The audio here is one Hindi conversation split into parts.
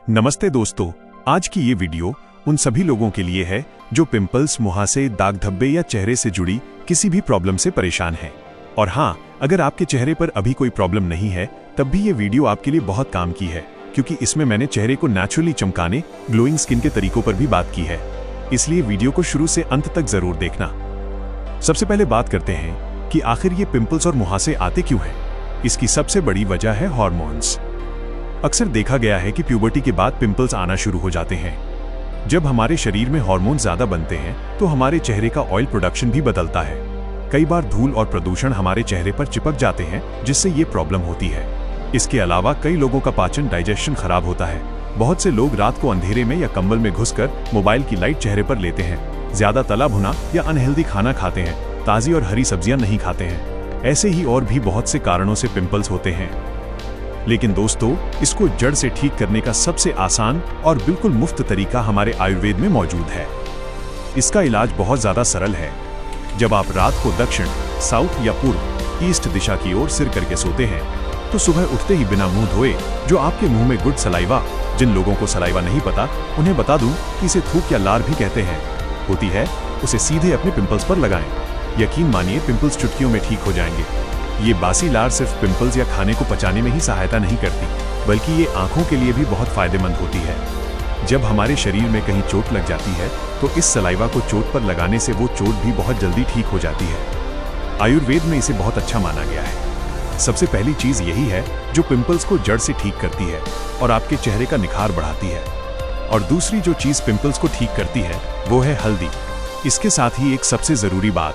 नमस्ते दोस्तों, आज की ये वीडियो उन सभी लोगों के लिए है जो पिंपल्स, मुहासे, दाग धब्बे या चेहरे से जुड़ी किसी भी प्रॉब्लम से परेशान हैं। और हाँ, अगर आपके चेहरे पर अभी कोई प्रॉब्लम नहीं है तब भी ये वीडियो आपके लिए बहुत काम की है, क्योंकि इसमें मैंने चेहरे को नेचुरली चमकाने, ग्लोइंग स्किन के तरीकों पर भी बात की है। इसलिए वीडियो को शुरू से अंत तक जरूर देखना। सबसे पहले बात करते हैं कि आखिर ये पिंपल्स और मुहासे आते क्यों हैं। इसकी सबसे बड़ी वजह है हार्मोन्स। अक्सर देखा गया है कि प्यूबर्टी के बाद पिंपल्स आना शुरू हो जाते हैं। जब हमारे शरीर में हार्मोन ज्यादा बनते हैं तो हमारे चेहरे का ऑयल प्रोडक्शन भी बदलता है। कई बार धूल और प्रदूषण हमारे चेहरे पर चिपक जाते हैं, जिससे ये प्रॉब्लम होती है। इसके अलावा कई लोगों का पाचन, डाइजेशन खराब होता है। बहुत से लोग रात को अंधेरे में या कंबल में घुसकर मोबाइल की लाइट चेहरे पर लेते हैं, ज्यादा तला भुना या अनहेल्दी खाना खाते हैं, ताजी और हरी सब्जियां नहीं खाते हैं। ऐसे ही और भी बहुत से कारणों से पिंपल्स होते हैं। लेकिन दोस्तों, इसको जड़ से ठीक करने का सबसे आसान और बिल्कुल मुफ्त तरीका हमारे आयुर्वेद में मौजूद है। इसका इलाज बहुत ज्यादा सरल है। जब आप रात को दक्षिण, साउथ या पूर्व, ईस्ट दिशा की ओर सिर करके सोते हैं तो सुबह उठते ही बिना मुंह धोए जो आपके मुंह में गुड सलाइवा, जिन लोगों को सलाइवा नहीं पता उन्हें बता दूं कि इसे थूक या लार भी कहते हैं, होती है, उसे सीधे अपने पिंपल्स पर लगाएं। यकीन मानिए, पिंपल्स चुटकियों में ठीक हो जाएंगे। ये बासी लार सिर्फ पिंपल्स या खाने को पचाने में ही सहायता नहीं करती, बल्कि ये आंखों के लिए भी बहुत फायदेमंद होती है। जब हमारे शरीर में कहीं चोट लग जाती है तो इस सलाइवा को चोट पर लगाने से वो चोट भी बहुत जल्दी ठीक हो जाती है। आयुर्वेद में इसे बहुत अच्छा माना गया है। सबसे पहली चीज यही है जो पिंपल्स को जड़ से ठीक करती है और आपके चेहरे का निखार बढ़ाती है। और दूसरी जो चीज पिंपल्स को ठीक करती है वो है हल्दी। इसके साथ ही एक सबसे जरूरी बात,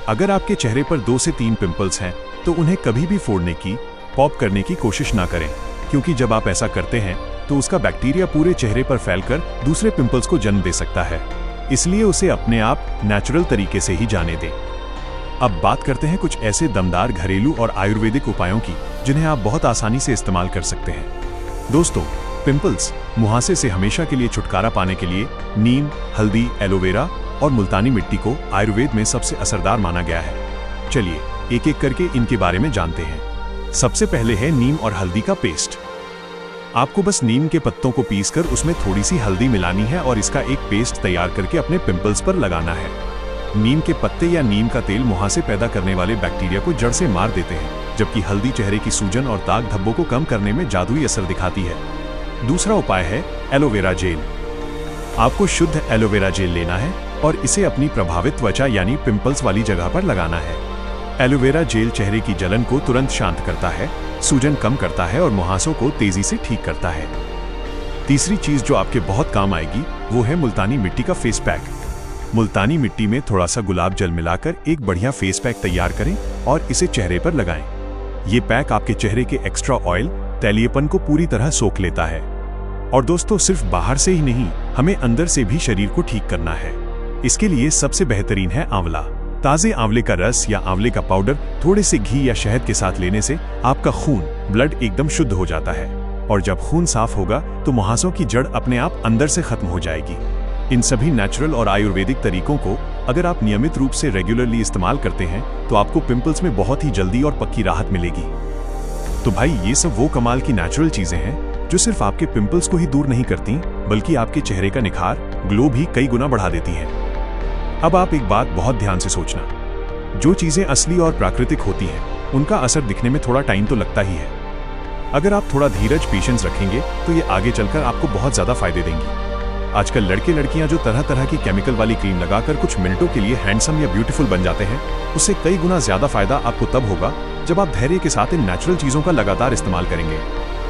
अगर आपके चेहरे पर 2 से 3 पिंपल्स हैं तो उन्हें कभी भी फोड़ने की, पॉप करने की कोशिश ना करें, क्योंकि जब आप ऐसा करते हैं तो उसका बैक्टीरिया पूरे चेहरे पर फैलकर दूसरे पिंपल्स को जन्म दे सकता है। इसलिए उसे अपने आप नेचुरल तरीके से ही जाने दें। अब बात करते हैं कुछ ऐसे दमदार घरेलू और आयुर्वेदिक उपायों की जिन्हें आप बहुत आसानी से इस्तेमाल कर सकते हैं। दोस्तों, पिंपल्स, मुहासे से हमेशा के लिए छुटकारा पाने के लिए नीम, हल्दी, एलोवेरा और मुल्तानी मिट्टी को आयुर्वेद में सबसे असरदार माना गया है। चलिए एक एक करके इनके बारे में जानते हैं। सबसे पहले है नीम और हल्दी का पेस्ट। आपको बस नीम के पत्तों को पीसकर उसमें थोड़ी सी हल्दी मिलानी है और इसका एक पेस्ट तैयार करके अपने पिंपल्स पर लगाना है। नीम के पत्ते या नीम का तेल मुहासे पैदा करने वाले बैक्टीरिया को जड़ से मार देते हैं, जबकि हल्दी चेहरे की सूजन और दाग धब्बों को कम करने में जादुई असर दिखाती है। दूसरा उपाय है एलोवेरा जेल। आपको शुद्ध एलोवेरा जेल लेना है और इसे अपनी प्रभावित त्वचा यानी पिंपल्स वाली जगह पर लगाना है। एलोवेरा जेल चेहरे की जलन को तुरंत शांत करता है, सूजन कम करता है और मुहासों को तेजी से ठीक करता है। तीसरी चीज जो आपके बहुत काम आएगी वो है मुल्तानी मिट्टी का फेस पैक। मुल्तानी मिट्टी में थोड़ा सा गुलाब जल मिलाकर एक बढ़िया फेस पैक तैयार करें और इसे चेहरे पर लगाएं। ये पैक आपके चेहरे के एक्स्ट्रा ऑयल, तैलीयपन को पूरी तरह सोख लेता है। और दोस्तों, सिर्फ बाहर से ही नहीं, हमें अंदर से भी शरीर को ठीक करना है। इसके लिए सबसे बेहतरीन है आंवला। ताजे आंवले का रस या आंवले का पाउडर थोड़े से घी या शहद के साथ लेने से आपका खून, ब्लड एकदम शुद्ध हो जाता है। और जब खून साफ होगा तो मुहासों की जड़ अपने आप अंदर से खत्म हो जाएगी। इन सभी नेचुरल और आयुर्वेदिक तरीकों को अगर आप नियमित रूप से रेगुलरली इस्तेमाल करते हैं तो आपको पिंपल्स में बहुत ही जल्दी और पक्की राहत मिलेगी। तो भाई, ये सब वो कमाल की नेचुरल चीजें हैं जो सिर्फ आपके पिंपल्स को ही दूर नहीं करती, बल्कि आपके चेहरे का निखार, ग्लो भी कई गुना बढ़ा देती हैं। अब आप एक बात बहुत ध्यान से सोचना, जो चीजें असली और प्राकृतिक होती हैं उनका असर दिखने में थोड़ा टाइम तो लगता ही है। अगर आप थोड़ा धीरज, पेशेंस रखेंगे तो ये आगे चलकर आपको बहुत ज्यादा फायदे देंगी। आजकल लड़के लड़कियां जो तरह तरह की केमिकल वाली क्रीम लगाकर कुछ मिनटों के लिए हैंडसम या ब्यूटीफुल बन जाते हैं, उससे कई गुना ज्यादा फायदा आपको तब होगा जब आप धैर्य के साथ इन नेचुरल चीजों का लगातार इस्तेमाल करेंगे।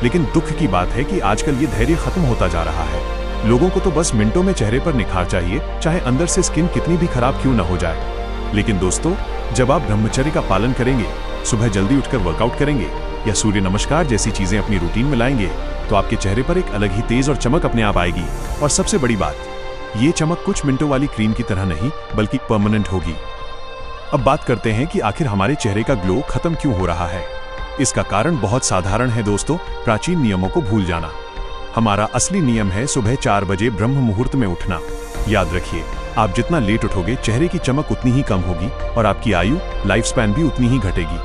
लेकिन दुख की बात है कि आजकल ये धैर्य खत्म होता जा रहा है। लोगों को तो बस मिनटों में चेहरे पर निखार चाहिए, चाहे अंदर से स्किन कितनी भी खराब क्यों ना हो जाए। लेकिन दोस्तों, जब आप ब्रह्मचर्य का पालन करेंगे, सुबह जल्दी उठकर वर्कआउट करेंगे या सूर्य नमस्कार जैसी चीजें अपनी रूटीन में लाएंगे, तो आपके चेहरे पर एक अलग ही तेज और चमक अपने आप आएगी। और सबसे बड़ी बात, ये चमक कुछ मिनटों वाली क्रीम की तरह नहीं, बल्कि परमानेंट होगी। अब बात करते हैं कि आखिर हमारे चेहरे का ग्लो खत्म क्यों हो रहा है। इसका कारण बहुत साधारण है दोस्तों, प्राचीन नियमों को भूल जाना। हमारा असली नियम है सुबह 4 बजे ब्रह्म मुहूर्त में उठना। याद रखिए, आप जितना लेट उठोगे चेहरे की चमक उतनी ही कम होगी और आपकी आयु, लाइफ स्पैन भी उतनी ही घटेगी।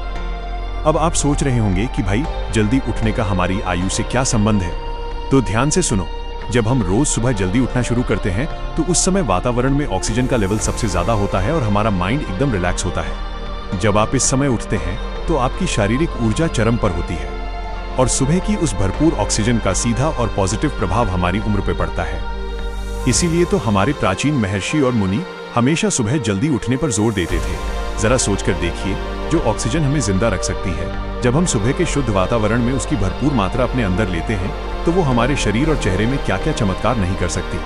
अब आप सोच रहे होंगे कि भाई, जल्दी उठने का हमारी आयु से क्या संबंध है? तो ध्यान से सुनो। जब हम रोज सुबह जल्दी उठना शुरू करते हैं तो उस समय वातावरण में ऑक्सीजन का लेवल सबसे ज्यादा होता है और हमारा माइंड एकदम रिलैक्स होता है। जब आप इस समय उठते हैं तो आपकी शारीरिक ऊर्जा चरम पर होती है और सुबह की उस भरपूर ऑक्सीजन का सीधा और पॉजिटिव प्रभाव हमारी उम्र पर पड़ता है। इसीलिए तो हमारे प्राचीन महर्षि और मुनि हमेशा सुबह जल्दी उठने पर जोर देते थे। जरा सोचकर देखिए, जो ऑक्सीजन हमें जिंदा रख सकती है, जब हम सुबह के शुद्ध वातावरण में उसकी भरपूर मात्रा अपने अंदर लेते हैं तो वो हमारे शरीर और चेहरे में क्या क्या चमत्कार नहीं कर सकती।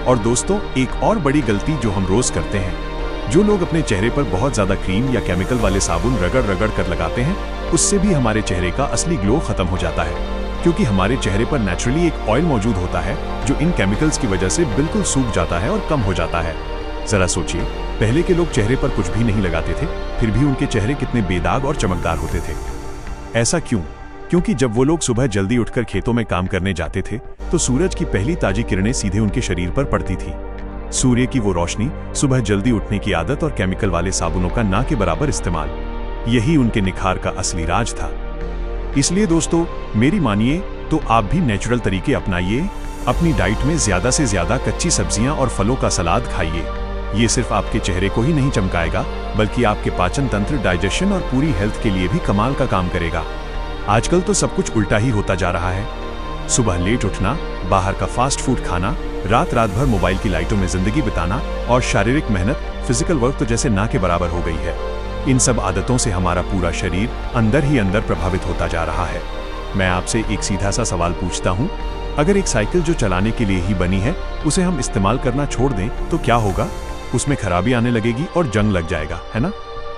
और दोस्तों, एक और बड़ी गलती जो हम रोज करते हैं, जो लोग अपने चेहरे पर बहुत ज्यादा क्रीम या केमिकल वाले साबुन रगड़ रगड़ कर लगाते हैं, उससे भी हमारे चेहरे का असली ग्लो खत्म हो जाता है, क्योंकि हमारे चेहरे पर नेचुरली एक ऑयल मौजूद होता है जो इन केमिकल्स की वजह से बिल्कुल सूख जाता है और कम हो जाता है। जरा सोचिए, पहले के लोग चेहरे पर कुछ भी नहीं लगाते थे, फिर भी उनके चेहरे कितने बेदाग और चमकदार होते थे। ऐसा क्यों? क्योंकि जब वो लोग सुबह जल्दी उठकर खेतों में काम करने जाते थे तो सूरज की पहली ताजी किरणें सीधे उनके शरीर पर पड़ती थी। सूर्य की वो रोशनी, सुबह जल्दी उठने की आदत और केमिकल वाले साबुनों का ना के बराबर इस्तेमाल, यही उनके निखार का असली राज था। इसलिए दोस्तों, मेरी मानिए तो आप भी नेचुरल तरीके अपनाइए। अपनी डाइट में ज्यादा से ज्यादा कच्ची सब्जियां और फलों का सलाद खाइए। ये सिर्फ आपके चेहरे को ही नहीं चमकाएगा, बल्कि आपके पाचन तंत्र, डाइजेशन और पूरी हेल्थ के लिए भी कमाल का काम करेगा। आजकल तो सब कुछ उल्टा ही होता जा रहा है। सुबह लेट उठना, बाहर का फास्ट फूड खाना, रात भर मोबाइल की लाइटों में जिंदगी बिताना और शारीरिक मेहनत, फिजिकल वर्क तो जैसे ना के बराबर हो गई है। इन सब आदतों से हमारा पूरा शरीर अंदर ही अंदर प्रभावित होता जा रहा है। मैं आपसे एक सीधा सा सवाल पूछता हूँ, अगर एक साइकिल जो चलाने के लिए ही बनी है उसे हम इस्तेमाल करना छोड़ दें तो क्या होगा? उसमें खराबी आने लगेगी और जंग लग जाएगा, है ना?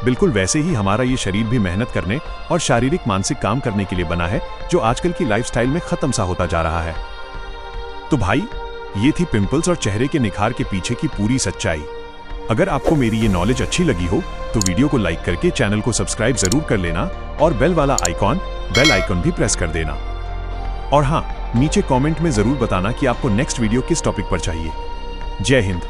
बिल्कुल वैसे ही हमारा ये शरीर भी मेहनत करने और शारीरिक मानसिक काम करने के लिए बना है, जो आजकल की लाइफस्टाइल में खत्म सा होता जा रहा है। तो भाई, ये थी पिंपल्स और चेहरे के निखार के पीछे की पूरी सच्चाई। अगर आपको मेरी ये नॉलेज अच्छी लगी हो तो वीडियो को लाइक करके चैनल को सब्सक्राइब जरूर कर लेना और बेल आइकॉन भी प्रेस कर देना। और हाँ, नीचे कमेंट में जरूर बताना कि आपको नेक्स्ट वीडियो किस टॉपिक पर चाहिए। जय हिंद।